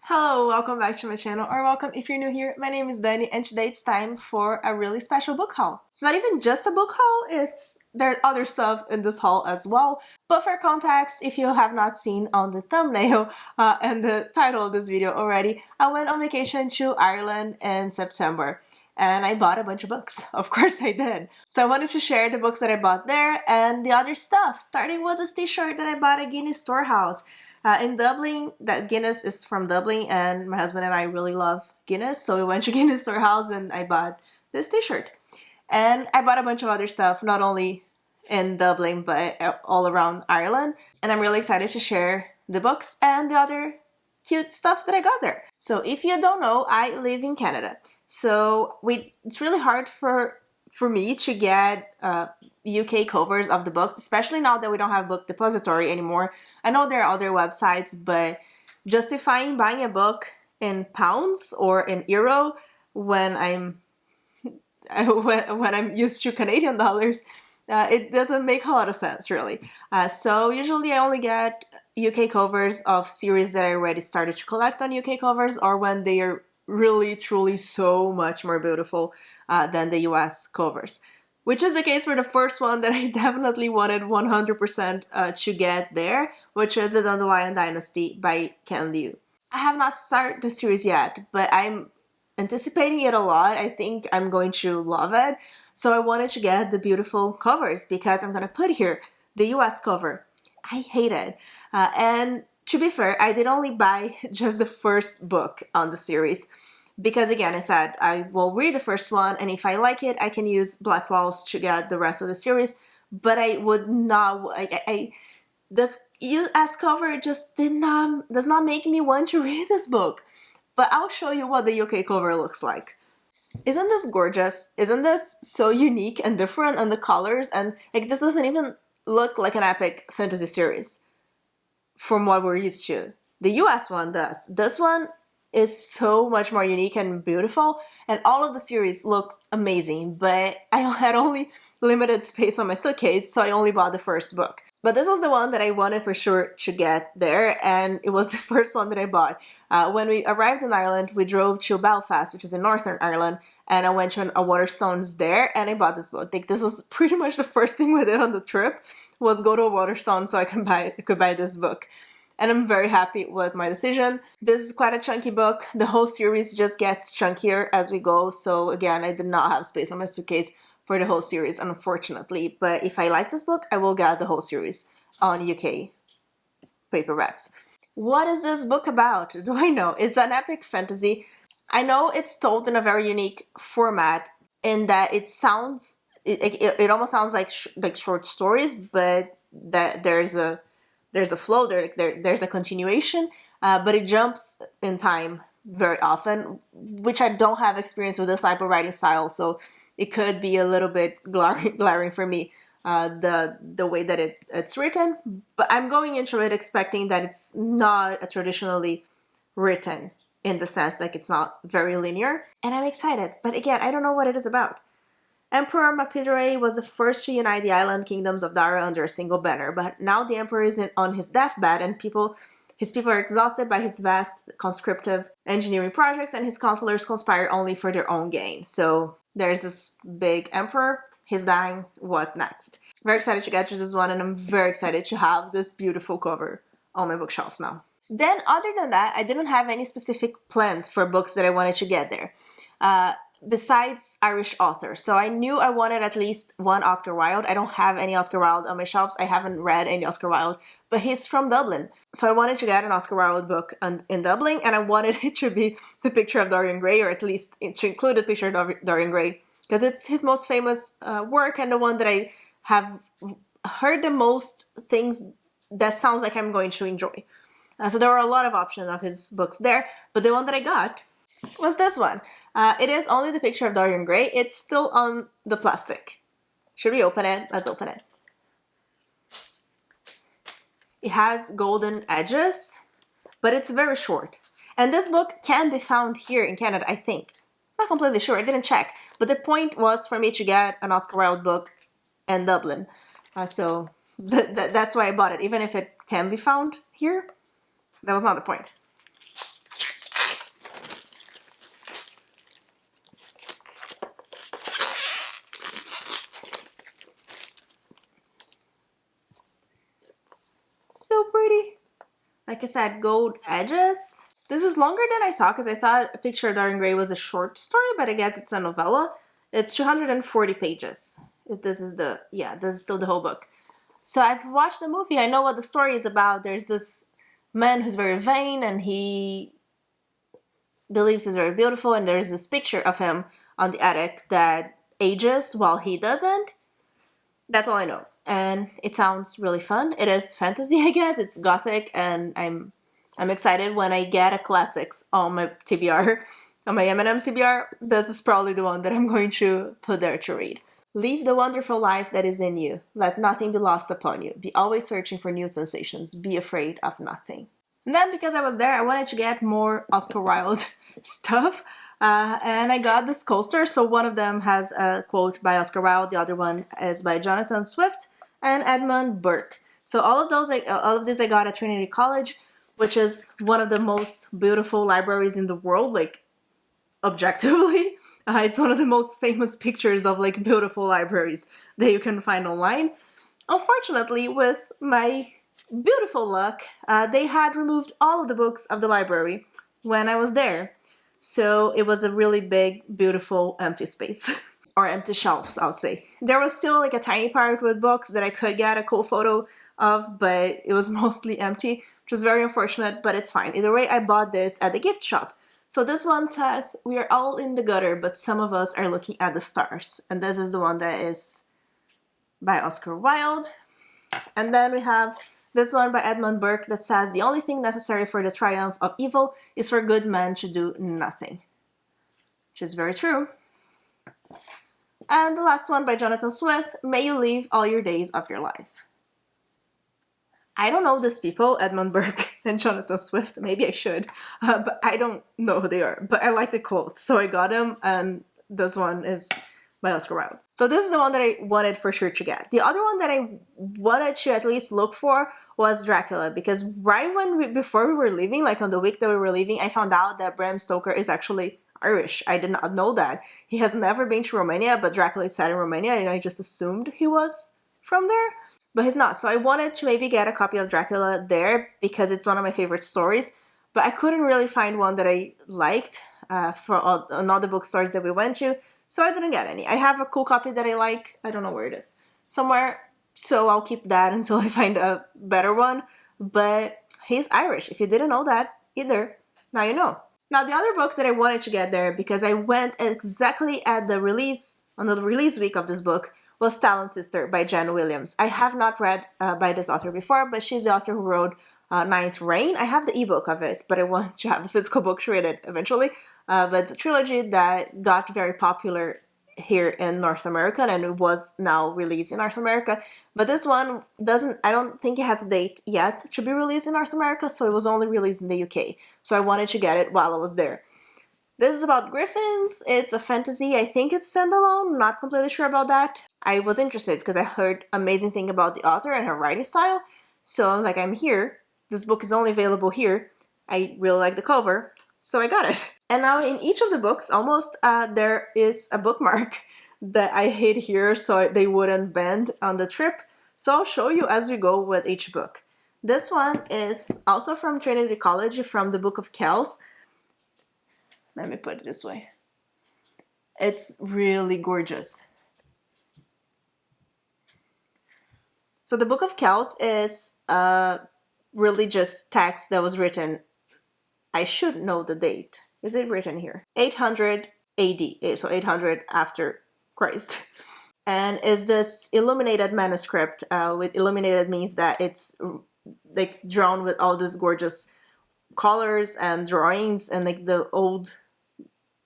Hello, welcome back to my channel, or welcome if you're new here. My name is Dani, and today it's time for a really special book haul. It's not even just a book haul, there are other stuff in this haul as well. But for context, if you have not seen on the thumbnail and the title of this video already, I went on vacation to Ireland in September. And I bought a bunch of books. Of course I did. So I wanted to share the books that I bought there and the other stuff, starting with this t-shirt that I bought at Guinness Storehouse. In Dublin, that Guinness is from Dublin, and my husband and I really love Guinness, so we went to Guinness Storehouse and I bought this t-shirt. And I bought a bunch of other stuff, not only in Dublin, but all around Ireland. And I'm really excited to share the books and the other cute stuff that I got there. So if you don't know, I live in Canada. So it's really hard for me to get UK covers of the books, especially now that we don't have Book Depository anymore. I know there are other websites, but justifying buying a book in pounds or in euro when I'm used to Canadian dollars, it doesn't make a lot of sense, really. So usually I only get UK covers of series that I already started to collect on UK covers, or when they are really, truly so much more beautiful than the US covers. Which is the case for the first one that I definitely wanted 100% to get there, which is The Dandelion Dynasty by Ken Liu. I have not started the series yet, but I'm anticipating it a lot. I think I'm going to love it. So I wanted to get the beautiful covers because I'm going to put here the US cover. I hate it. And to be fair, I did only buy just the first book on the series. Because again, I said I will read the first one, and if I like it, I can use Black Walls to get the rest of the series. But I would not. The US cover just does not make me want to read this book. But I'll show you what the UK cover looks like. Isn't this gorgeous? Isn't this so unique and different? And the colors, and like, this doesn't even look like an epic fantasy series from what we're used to. The US one does. This one is so much more unique and beautiful, and all of the series looks amazing, but I had only limited space on my suitcase, so I only bought the first book. But this was the one that I wanted for sure to get there, and it was the first one that I bought. When we arrived in Ireland, we drove to Belfast, which is in Northern Ireland, and I went to a Waterstones there, and I bought this book. Like, this was pretty much the first thing we did on the trip, was go to a Waterstone so I could buy this book. And I'm very happy with my decision. This is quite a chunky book. The whole series just gets chunkier as we go. So again, I did not have space on my suitcase for the whole series, unfortunately. But if I like this book, I will get the whole series on UK paperbacks. What is this book about? Do I know? It's an epic fantasy. I know it's told in a very unique format in that it almost sounds like short stories, but that there's a flow, there's a continuation, but it jumps in time very often, which I don't have experience with this type of writing style, so it could be a little bit glaring for me, the way that it's written. But I'm going into it expecting that it's not a traditionally written, in the sense like it's not very linear, and I'm excited. But again, I don't know what it is about. Emperor Mapidere was the first to unite the island kingdoms of Dara under a single banner, but now the emperor is on his deathbed, and his people are exhausted by his vast conscriptive engineering projects, and his counselors conspire only for their own gain. So there's this big emperor, he's dying, what next? Very excited to get to this one, and I'm very excited to have this beautiful cover on my bookshelves now. Then, other than that, I didn't have any specific plans for books that I wanted to get there. Besides Irish authors. So I knew I wanted at least one Oscar Wilde. I don't have any Oscar Wilde on my shelves. I haven't read any Oscar Wilde, but he's from Dublin. So I wanted to get an Oscar Wilde book in Dublin, and I wanted it to be The Picture of Dorian Gray, or at least to include The Picture of Dorian Gray, because it's his most famous work, and the one that I have heard the most things that sounds like I'm going to enjoy. So there were a lot of options of his books there, but the one that I got was this one. It is only The Picture of Dorian Gray. It's still on the plastic. Should we open it? Let's open it. It has golden edges, but it's very short. And this book can be found here in Canada, I think. Not completely sure, I didn't check. But the point was for me to get an Oscar Wilde book in Dublin. So that's why I bought it. Even if it can be found here, that was not the point. like I said, gold edges. This is longer than I thought because I thought A Picture of Dorian Gray was a short story, but I guess it's a novella. It's 240 pages. If this is this is still the whole book. So I've watched the movie. I know what the story is about. There's this man who's very vain and he believes he's very beautiful, and there's this picture of him on the attic that ages while he doesn't. That's all I know. And it sounds really fun. It is fantasy, I guess. It's gothic, and I'm excited when I get a classics on my TBR, on my m&ms TBR. This is probably the one that I'm going to put there to read. Live the wonderful life that is in you. Let nothing be lost upon you. Be always searching for new sensations. Be afraid of nothing. And then because I was there, I wanted to get more Oscar Wilde stuff. And I got this coaster. So one of them has a quote by Oscar Wilde. The other one is by Jonathan Swift and Edmund Burke. So all of this I got at Trinity College, which is one of the most beautiful libraries in the world, like objectively. It's one of the most famous pictures of like beautiful libraries that you can find online. Unfortunately, with my beautiful luck, they had removed all of the books of the library when I was there. So it was a really big, beautiful, empty space. Or empty shelves, I would say. There was still like a tiny part with books that I could get a cool photo of, but it was mostly empty, which was very unfortunate, but it's fine. Either way, I bought this at the gift shop. So this one says, "We are all in the gutter, but some of us are looking at the stars." And this is the one that is by Oscar Wilde. And then we have this one by Edmund Burke that says, "The only thing necessary for the triumph of evil is for good men to do nothing." Which is very true. And the last one by Jonathan Swift, "May you live all your days of your life." I don't know these people, Edmund Burke and Jonathan Swift. Maybe I should, but I don't know who they are. But I like the quotes, so I got them, and this one is by Oscar Wilde. So this is the one that I wanted for sure to get. The other one that I wanted to at least look for was Dracula, because before we were leaving, like on the week that we were leaving, I found out that Bram Stoker is actually Irish. I did not know that. He has never been to Romania, but Dracula is set in Romania, and I just assumed he was from there, but he's not. So I wanted to maybe get a copy of Dracula there because it's one of my favorite stories, but I couldn't really find one that I liked on all the bookstores that we went to, so I didn't get any. I have a cool copy that I like. I don't know where it is. Somewhere, so I'll keep that until I find a better one, but he's Irish. If you didn't know that either, now you know. Now, the other book that I wanted to get there, because I went exactly at the release, on the release week of this book, was Talon Sister by Jen Williams. I have not read by this author before, but she's the author who wrote Ninth Reign. I have the ebook of it, but I want to have the physical book to read it eventually. But it's a trilogy that got very popular here in North America, and it was now released in North America. But this one I don't think it has a date yet to be released in North America, so it was only released in the UK. So I wanted to get it while I was there. This is about griffins. It's a fantasy. I think it's standalone. Not completely sure about that. I was interested because I heard amazing thing about the author and her writing style. So I was like, I'm here. This book is only available here. I really like the cover, so I got it. And now in each of the books, almost, there is a bookmark that I hid here so they wouldn't bend on the trip. So I'll show you as we go with each book. This one is also from Trinity College, from the Book of Kells. Let me put it this way. It's really gorgeous. So the Book of Kells is a religious text that was written, I should know the date. Is it written here? 800 AD, so 800 after Christ. And is this illuminated manuscript. With illuminated means that it's like drawn with all these gorgeous colors and drawings and like the old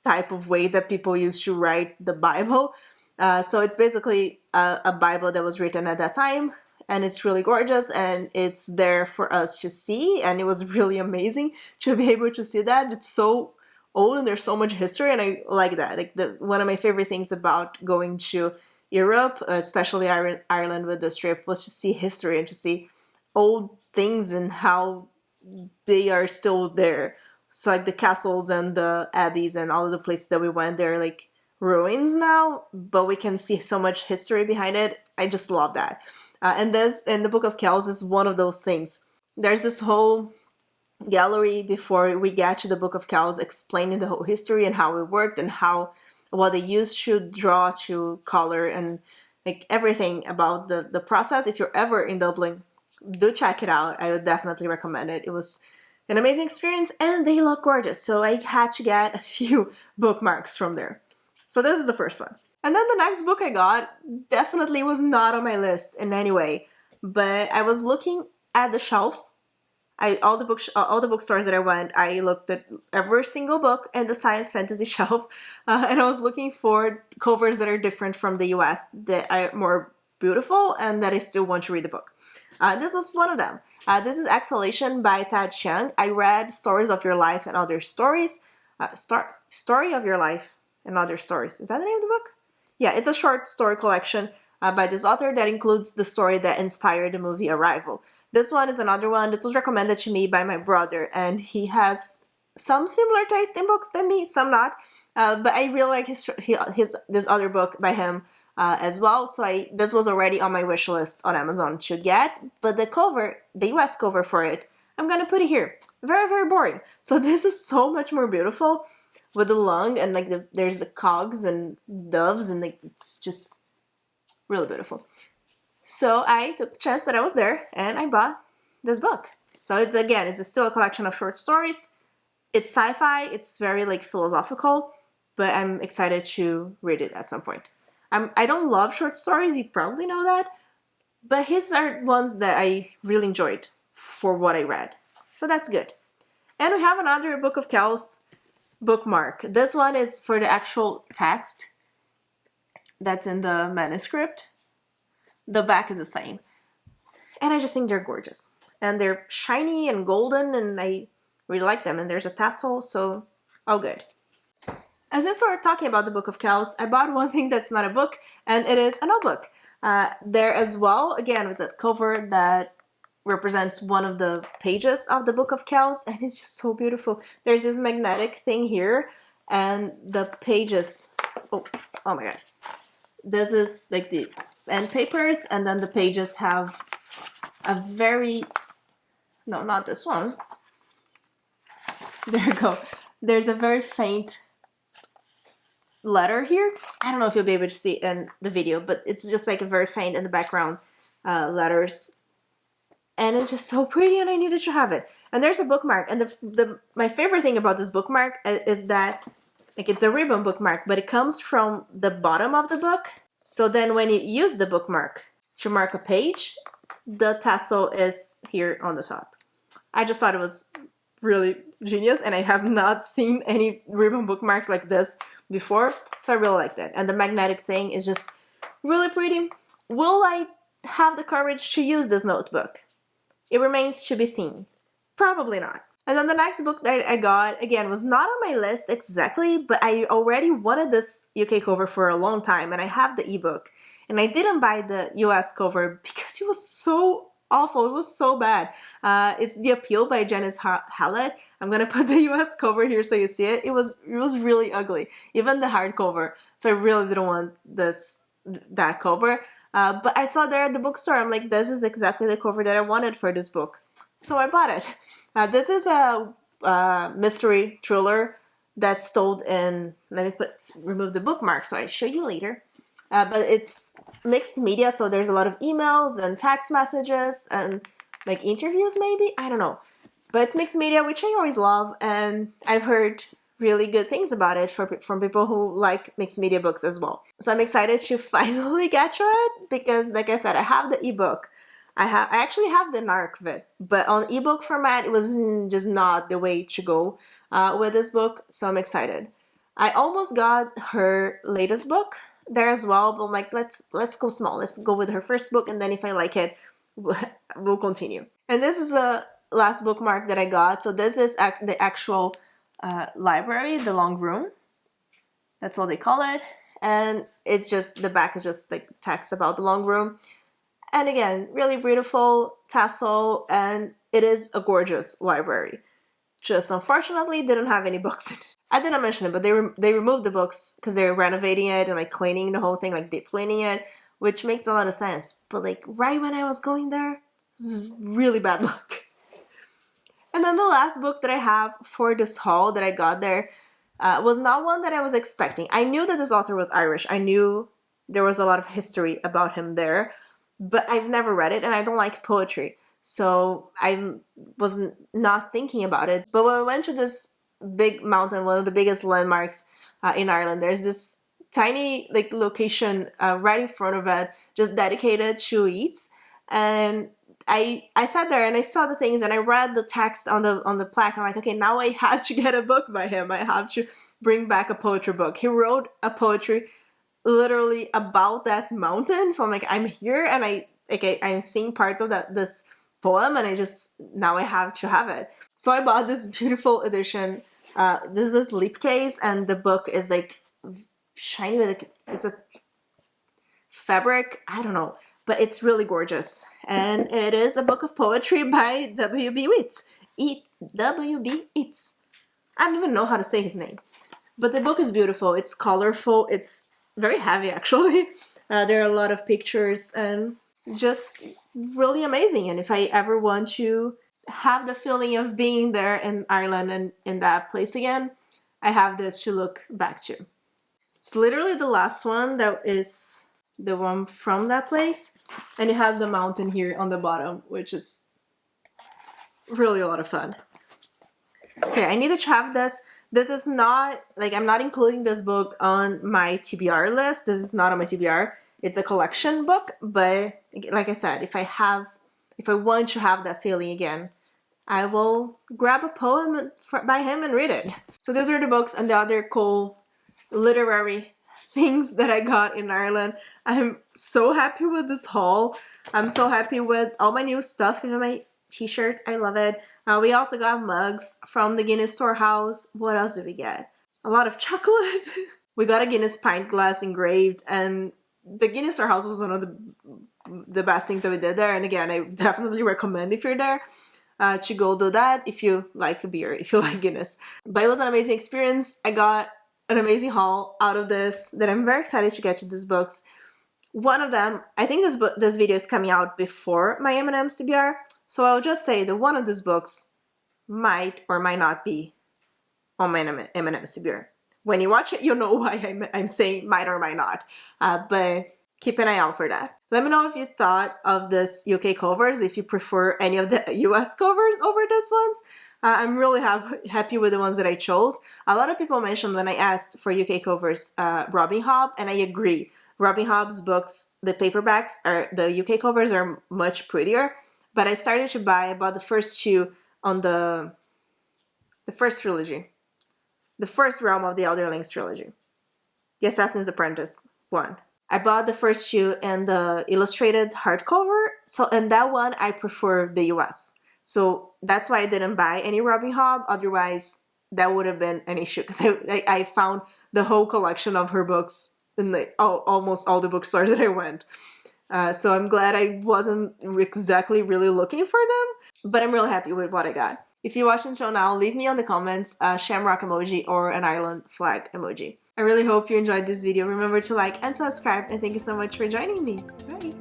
type of way that people used to write the Bible. So it's basically a Bible that was written at that time, and it's really gorgeous, and it's there for us to see, and it was really amazing to be able to see that. It's so old and there's so much history, and I like that. Like one of my favorite things about going to Europe, especially Ireland with this trip, was to see history and to see old things and how they are still there. So like the castles and the abbeys and all of the places that we went, they're like ruins now, but we can see so much history behind it. I just love that. And the Book of Kells is one of those things. There's this whole gallery before we get to the Book of Kells, explaining the whole history and how it worked and what they used to draw, to color, and like everything about the process. If you're ever in Dublin, do check it out. I would definitely recommend it. It was an amazing experience, and they look gorgeous. So I had to get a few bookmarks from there. So this is the first one. And then the next book I got definitely was not on my list in any way, but I was looking at the shelves. All the bookstores that I went, I looked at every single book in the science fantasy shelf, and I was looking for covers that are different from the US, that are more beautiful, and that I still want to read the book. This was one of them. This is Exhalation by Ted Chiang. I read Stories of Your Life and Other Stories. Story of Your Life and Other Stories. Is that the name of the book? Yeah, it's a short story collection by this author that includes the story that inspired the movie Arrival. This one is another one. This was recommended to me by my brother, and he has some similar taste in books than me, some not. But I really like this other book by him as well. So this was already on my wish list on Amazon to get. But the US cover for it, I'm gonna put it here. Very, very boring. So this is so much more beautiful with the lung, and like there's the cogs and doves, and like it's just really beautiful. So I took the chance that I was there, and I bought this book. So it's still a collection of short stories. It's sci-fi. It's very like philosophical, but I'm excited to read it at some point. I don't love short stories. You probably know that, but his are ones that I really enjoyed for what I read. So that's good. And we have another Book of Kells bookmark. This one is for the actual text that's in the manuscript. The back is the same. And I just think they're gorgeous. And they're shiny and golden, and I really like them. And there's a tassel, so all good. As since we're talking about the Book of Kells, I bought one thing that's not a book, and it is a notebook. There as well, again, with that cover that represents one of the pages of the Book of Kells, and it's just so beautiful. There's this magnetic thing here, and the pages... Oh my god. This is like the end papers, and then the pages have a very... No, not this one. There you go. There's a very faint letter here. I don't know if you'll be able to see it in the video, but it's just like a very faint in the background letters. And it's just so pretty, and I needed to have it. And there's a bookmark, and my favorite thing about this bookmark is that like it's a ribbon bookmark, but it comes from the bottom of the book. So then when you use the bookmark to mark a page, the tassel is here on the top. I just thought it was really genius, and I have not seen any ribbon bookmarks like this before, so I really liked it. And the magnetic thing is just really pretty. Will I have the courage to use this notebook? It remains to be seen. Probably not. And then the next book that I got, again, was not on my list exactly, but I already wanted this UK cover for a long time, and I have the ebook. And I didn't buy the US cover because it was so awful. It was so bad. It's The Appeal by Janice Hallett. I'm gonna put the US cover here so you see it. It was really ugly, even the hardcover. So I really didn't want that cover. But I saw there at the bookstore. I'm like, this is exactly the cover that I wanted for this book. So I bought it. This is a mystery thriller that's told in, let me remove the bookmark so I show you later. But it's mixed media, so there's a lot of emails and text messages and like interviews maybe? I don't know. But it's mixed media, which I always love, and I've heard really good things about it from people who like mixed media books as well. So I'm excited to finally get to it because, like I said, I have the ebook. I actually have the NARC of it, but on ebook format, it was just not the way to go with this book, so I'm excited. I almost got her latest book there as well, but I'm like, let's go small. Let's go with her first book, and then if I like it, we'll continue. And this is a last bookmark that I got. So this is the actual library, the long room. That's what they call it. And it's just, the back is just like text about the long room. And again, really beautiful tassel, and it is a gorgeous library. Just unfortunately didn't have any books in it. I didn't mention it, but they removed the books because they're renovating it and like cleaning the whole thing, like deep cleaning it, which makes a lot of sense. But like right when I was going there, this is really bad luck. And then the last book that I have for this haul that I got there was not one that I was expecting. I knew that this author was Irish. I knew there was a lot of history about him there, but I've never read it and I don't like poetry. So I was not thinking about it. But when I went to this big mountain, one of the biggest landmarks in Ireland, there's this tiny like location right in front of it, just dedicated to Yeats. And I sat there and I saw the things and I read the text on the plaque. I'm like, okay, now I have to get a book by him. I have to bring back a poetry book. He wrote a poetry literally about that mountain. So I'm like, I'm here and I'm seeing parts of this poem and now I have to have it. So I bought this beautiful edition. This is a slipcase and the book is like shiny with like, it's a fabric, I don't know, but it's really gorgeous. And it is a book of poetry by W.B. Yeats. W.B. Yeats. I don't even know how to say his name. But the book is beautiful. It's colorful. It's very heavy, actually. There are a lot of pictures and just really amazing. And if I ever want to have the feeling of being there in Ireland and in that place again, I have this to look back to. It's literally the last one that is the one from that place, and it has the mountain here on the bottom, which is really a lot of fun. So yeah, I needed to have this. This is not, like, I'm not including this book on my TBR list. This is not on my TBR. It's a collection book, but like I said, if I want to have that feeling again, I will grab a poem by him and read it. So those are the books and the other cool literary things that I got in Ireland. I'm so happy with this haul. I'm so happy with all my new stuff in my t-shirt. I love it. We also got mugs from the Guinness Storehouse. What else did we get? A lot of chocolate. We got a Guinness pint glass engraved, and the Guinness Storehouse was one of the best things that we did there. And again, I definitely recommend if you're there to go do that if you like a beer, if you like Guinness. But it was an amazing experience. I got an amazing haul out of this that I'm very excited to get to these books. One of them, I think this video is coming out before my M&ms TBR, so I'll just say that one of these books might or might not be on my M&ms TBR. When you watch it, you'll know why I'm saying might or might not, but keep an eye out for that. Let me know if you thought of this UK covers, if you prefer any of the US covers over these ones. I'm really happy with the ones that I chose. A lot of people mentioned when I asked for UK covers Robin Hobb, and I agree. Robin Hobb's books, the paperbacks, the UK covers are much prettier, but I started to buy about the first two on the first trilogy. The first Realm of the Elderlings trilogy. The Assassin's Apprentice one. I bought the first two in the illustrated hardcover, and that one I prefer the US. So that's why I didn't buy any Robin Hobb, otherwise that would have been an issue, because I found the whole collection of her books in almost all the bookstores that I went. So I'm glad I wasn't exactly really looking for them, but I'm really happy with what I got. If you're watching the show now, leave me on the comments a shamrock emoji or an Ireland flag emoji. I really hope you enjoyed this video. Remember to like and subscribe, and thank you so much for joining me. Bye!